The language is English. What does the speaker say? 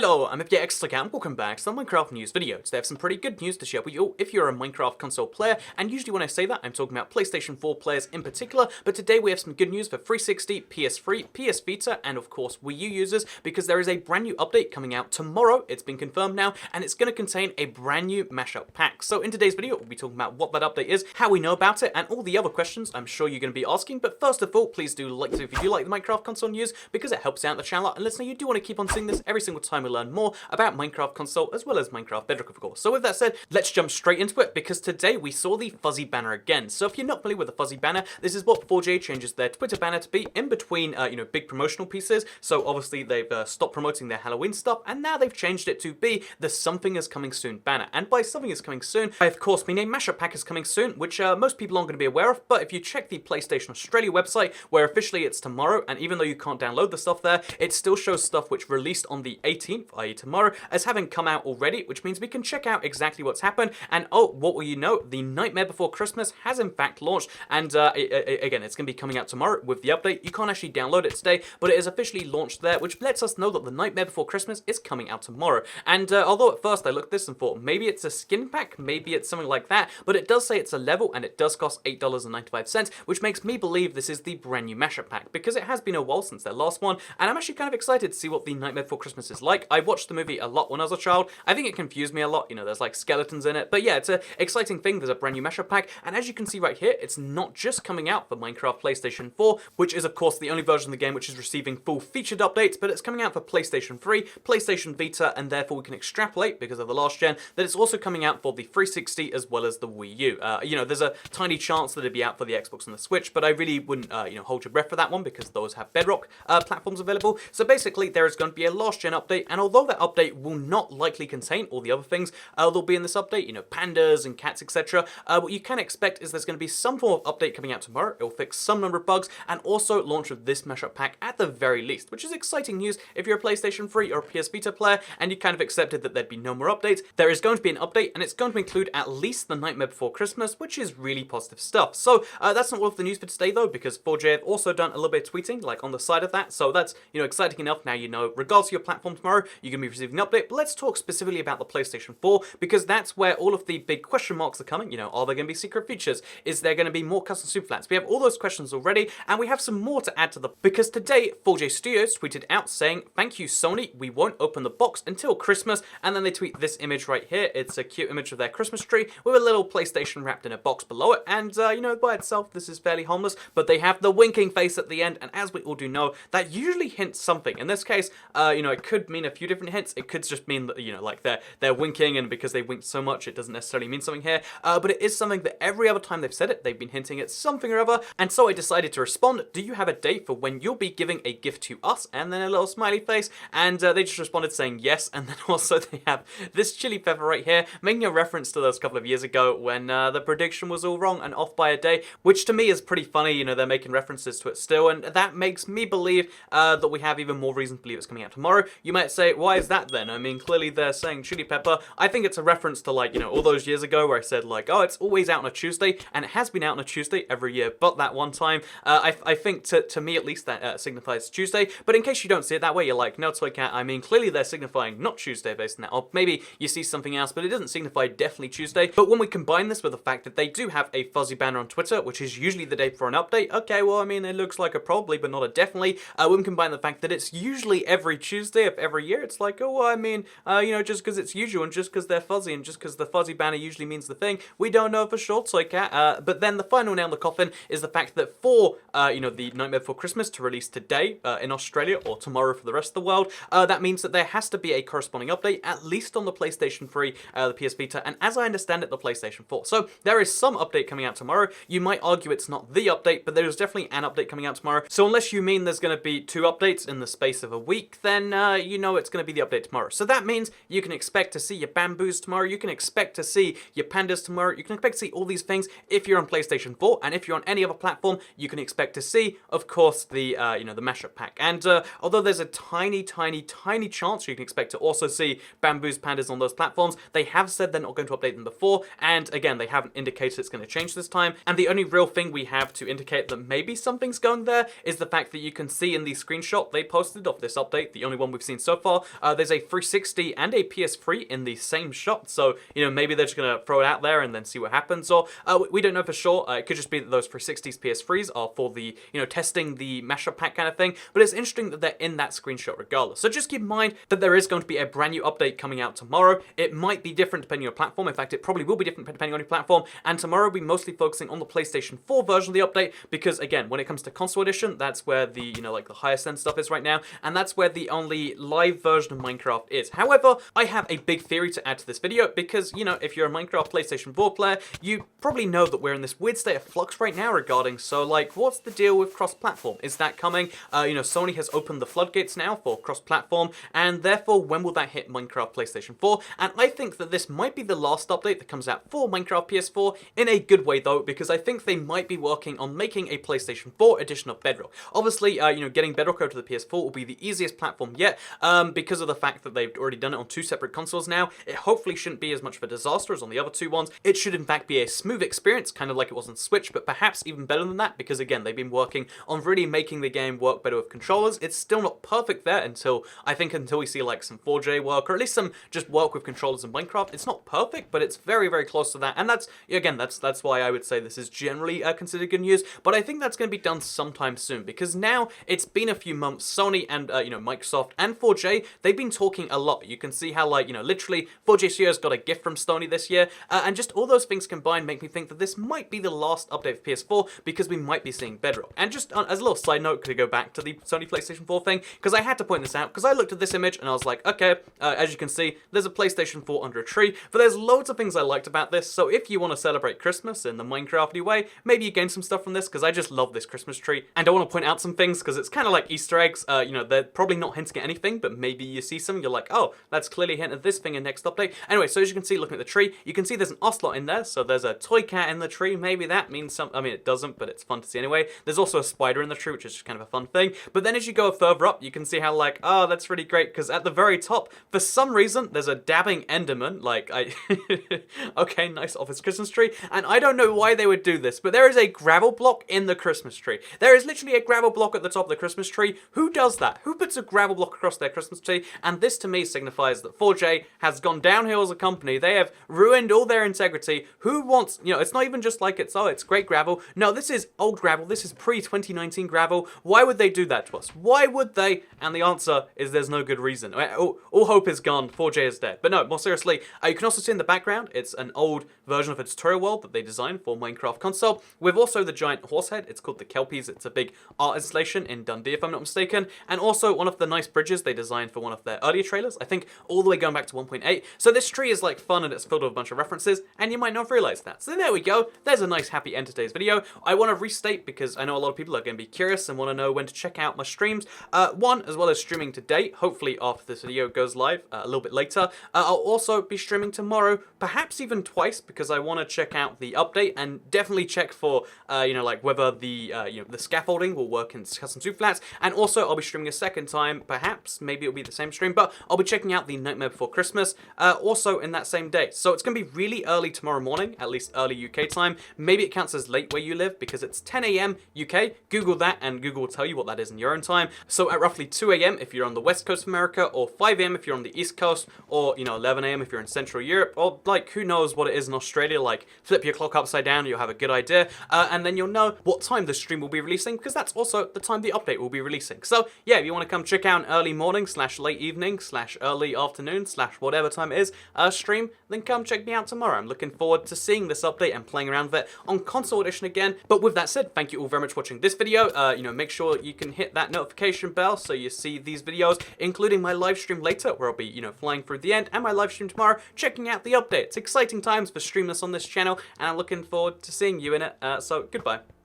Hello, I'm FJX and welcome back to the Minecraft news video. Today I have some pretty good news to share with you if you're a Minecraft console player, and usually when I say that I'm talking about PlayStation 4 players in particular, but today we have some good news for 360, PS3, PS Vita, and of course Wii U users, because there is a brand new update coming out tomorrow. It's been confirmed now, and it's going to contain a brand new mashup pack. So in today's video, we'll be talking about what that update is, how we know about it, and all the other questions I'm sure you're going to be asking. But first of all, please do like this if you do like the Minecraft console news, because it helps out the channel, and listen, you do want to keep on seeing this every single time we learn more about Minecraft console as well as Minecraft Bedrock, of course. So with that said, let's jump straight into it, because today we saw the fuzzy banner again. So if you're not familiar with the fuzzy banner, this is what 4J changes their Twitter banner to be in between, big promotional pieces. So obviously they've stopped promoting their Halloween stuff, and now they've changed it to be the Something Is Coming Soon banner. And by Something Is Coming Soon, I of course mean a mashup pack is coming soon, which most people aren't going to be aware of. But if you check the PlayStation Australia website, where officially it's tomorrow, and even though you can't download the stuff there, it still shows stuff which released on the 18th, i.e. tomorrow, as having come out already, which means we can check out exactly what's happened. And oh, what will you know? The Nightmare Before Christmas has in fact launched, and again, it's going to be coming out tomorrow with the update. You can't actually download it today, but it is officially launched there, which lets us know that the Nightmare Before Christmas is coming out tomorrow. And although at first I looked at this and thought maybe it's a skin pack, maybe it's something like that, but it does say it's a level, and it does cost $8.95, which makes me believe this is the brand new mashup pack, because it has been a while since their last one, and I'm actually kind of excited to see what the Nightmare Before Christmas is like. I watched the movie a lot when I was a child. I think it confused me a lot, there's like skeletons in it, but yeah, it's an exciting thing. There's a brand new mashup pack, and as you can see right here, it's not just coming out for Minecraft PlayStation 4, which is of course the only version of the game which is receiving full featured updates, but it's coming out for PlayStation 3, PlayStation Vita, and therefore we can extrapolate, because of the last gen, that it's also coming out for the 360 as well as the Wii U. There's a tiny chance that it'd be out for the Xbox and the Switch, but I really wouldn't, hold your breath for that one, because those have Bedrock platforms available. So basically, there is going to be a last gen update, and although that update will not likely contain all the other things there'll be in this update, pandas and cats, etc. What you can expect is there's going to be some form of update coming out tomorrow. It'll fix some number of bugs, and also launch with this mashup pack at the very least, which is exciting news if you're a PlayStation 3 or a PS Vita player, and you kind of accepted that there'd be no more updates. There is going to be an update, and it's going to include at least the Nightmare Before Christmas, which is really positive stuff. So that's not all of the news for today, though, because 4J have also done a little bit of tweeting, like on the side of that, so that's, exciting enough. Now regardless of your platform tomorrow, you're going to be receiving an update. But let's talk specifically about the PlayStation 4, because that's where all of the big question marks are coming. Are there going to be secret features? Is there going to be more custom superflats? We have all those questions already, and we have some more to add to them, because today 4J Studios tweeted out saying, "Thank you, Sony, we won't open the box until Christmas," and then they tweet this image right here. It's a cute image of their Christmas tree with a little PlayStation wrapped in a box below it, and by itself this is fairly harmless, but they have the winking face at the end, and as we all do know, that usually hints something. In this case, it could mean a few different hints. It could just mean that, like they're winking, and because they winked so much, it doesn't necessarily mean something here, but it is something that every other time they've said it, they've been hinting at something or other. And so I decided to respond, "Do you have a date for when you'll be giving a gift to us?" And then a little smiley face, and they just responded saying yes. And then also they have this chili pepper right here, making a reference to those couple of years ago when the prediction was all wrong and off by a day, which to me is pretty funny. They're making references to it still, and that makes me believe that we have even more reason to believe it's coming out tomorrow. You might say, why is that then? I mean, clearly they're saying chili pepper. I think it's a reference to, like, all those years ago where I said, like, oh, it's always out on a Tuesday, and it has been out on a Tuesday every year, but that one time, I think to me at least that signifies Tuesday. But in case you don't see it that way, you're like, no, Toy Cat, I mean, clearly they're signifying not Tuesday based on that, or maybe you see something else, but it doesn't signify definitely Tuesday. But when we combine this with the fact that they do have a fuzzy banner on Twitter, which is usually the day for an update, okay, well, I mean, it looks like a probably, but not a definitely. When we combine the fact that it's usually every Tuesday of every year, it's like, oh, well, I mean, just because it's usual, and just because they're fuzzy, and just because the fuzzy banner usually means the thing, we don't know for sure, Toy Cat. But then the final nail in the coffin is the fact that for, the Nightmare Before Christmas to release today in Australia, or tomorrow for the rest of the world, that means that there has to be a corresponding update, at least on the PlayStation 3, the PS Vita, and as I understand it, the PlayStation 4. So there is some update coming out tomorrow. You might argue it's not the update, but there is definitely an update coming out tomorrow. So unless you mean there's going to be 2 updates in the space of a week, then it's going to be the update tomorrow. So that means you can expect to see your bamboos tomorrow, you can expect to see your pandas tomorrow, you can expect to see all these things if you're on PlayStation 4, and if you're on any other platform, you can expect to see, of course, the the mashup pack. And although there's a tiny chance you can expect to also see bamboos, pandas on those platforms, they have said they're not going to update them before, and again, they haven't indicated it's going to change this time. And the only real thing we have to indicate that maybe something's going there is the fact that you can see in the screenshot they posted of this update, the only one we've seen so far, far. There's a 360 and a PS3 in the same shot, so, you know, maybe they're just gonna throw it out there and then see what happens, or we don't know for sure. It could just be that those 360s, PS3s are for the, you know, testing the mashup pack kind of thing, but it's interesting that they're in that screenshot regardless. So just keep in mind that there is going to be a brand new update coming out tomorrow. It might be different depending on your platform. In fact, it probably will be different depending on your platform, and tomorrow we'll be mostly focusing on the PlayStation 4 version of the update, because again, when it comes to console edition, that's where the, you know, like the highest end stuff is right now, and that's where the only live version of Minecraft is. However, I have a big theory to add to this video, because, you know, if you're a Minecraft PlayStation 4 player, you probably know that we're in this weird state of flux right now regarding, so like, what's the deal with cross-platform? Is that coming? You know, Sony has opened the floodgates now for cross-platform, and therefore, when will that hit Minecraft PlayStation 4? And I think that this might be the last update that comes out for Minecraft PS4, in a good way though, because I think they might be working on making a PlayStation 4 edition of Bedrock. Obviously, you know, getting Bedrock over to the PS4 will be the easiest platform yet, because of the fact that they've already done it on 2 separate consoles now. It hopefully shouldn't be as much of a disaster as on the other 2 ones. It should in fact be a smooth experience, kind of like it was on Switch, but perhaps even better than that, because again, they've been working on really making the game work better with controllers. It's still not perfect there until we see like some 4J work, or at least some just work with controllers in Minecraft. It's not perfect, but it's very, very close to that, and that's, again, that's why I would say this is generally considered good news, but I think that's going to be done sometime soon, because now it's been a few months. Sony and, you know, Microsoft and 4J, they've been talking a lot. You can see how, like, you know, literally 4J Studios got a gift from Sony this year, and just all those things combined make me think that this might be the last update for PS4, because we might be seeing Bedrock. And just as a little side note to go back to the Sony PlayStation 4 thing, because I had to point this out, because I looked at this image and I was like, okay, as you can see, there's a PlayStation 4 under a tree, but there's loads of things I liked about this, so if you want to celebrate Christmas in the Minecrafty way, maybe you gain some stuff from this, because I just love this Christmas tree. And I want to point out some things, because it's kind of like Easter eggs. You know, they're probably not hinting at anything, but maybe you see some, you're like, oh, that's clearly a hint at this thing in next update. Anyway, so as you can see, looking at the tree, you can see there's an ocelot in there, so there's a toy cat in the tree. Maybe that means some, I mean, it doesn't, but it's fun to see anyway. There's also a spider in the tree, which is just kind of a fun thing. But then as you go further up, you can see how, like, oh, that's really great, because at the very top, for some reason, there's a dabbing Enderman, like, okay, nice office Christmas tree, and I don't know why they would do this, but there is a gravel block in the Christmas tree. There is literally a gravel block at the top of the Christmas tree. Who does that? Who puts a gravel block across their Christmas tree? And this to me signifies that 4J has gone downhill as a company. They have ruined all their integrity. Who wants, you know, it's not even just like it's, oh, it's great gravel. No, this is old gravel. This is pre-2019 gravel. Why would they do that to us? Why would they? And the answer is there's no good reason. All hope is gone. 4J is dead. But no, more seriously, you can also see in the background, it's an old version of a tutorial world that they designed for Minecraft console, with also the giant horse head. It's called the Kelpies. It's a big art installation in Dundee, if I'm not mistaken, and also one of the nice bridges they designed for one of their earlier trailers, I think all the way going back to 1.8. So this tree is like fun, and it's filled with a bunch of references, and you might not have realized that. So there we go. There's a nice happy end to today's video. I want to restate, because I know a lot of people are going to be curious and want to know when to check out my streams. One, as well as streaming today, hopefully after this video goes live a little bit later. I'll also be streaming tomorrow, perhaps even twice, because I want to check out the update and definitely check for, you know, like whether the, you know, the scaffolding will work in custom soup flats. And also I'll be streaming a second time, perhaps, maybe it'll be the same stream, but I'll be checking out the Nightmare Before Christmas, also in that same day. So it's going to be really early tomorrow morning, at least early UK time. Maybe it counts as late where you live, because it's 10 AM UK. Google that, and Google will tell you what that is in your own time. So at roughly 2 AM if you're on the West Coast of America, or 5 AM if you're on the East Coast, or, you know, 11 AM if you're in Central Europe, or like, who knows what it is in Australia, like flip your clock upside down, you'll have a good idea, and then you'll know what time the stream will be releasing, because that's also the time the update will be releasing. So yeah, if you want to come check out an early morning / late evening / early afternoon / whatever time it is stream, then come check me out tomorrow. I'm looking forward to seeing this update and playing around with it on console edition again. But with that said, thank you all very much for watching this video. You know, make sure you can hit that notification bell so you see these videos, including my live stream later, where I'll be, you know, flying through the end, and my live stream tomorrow, checking out the update. It's exciting times for streamers on this channel, and I'm looking forward to seeing you in it. So goodbye.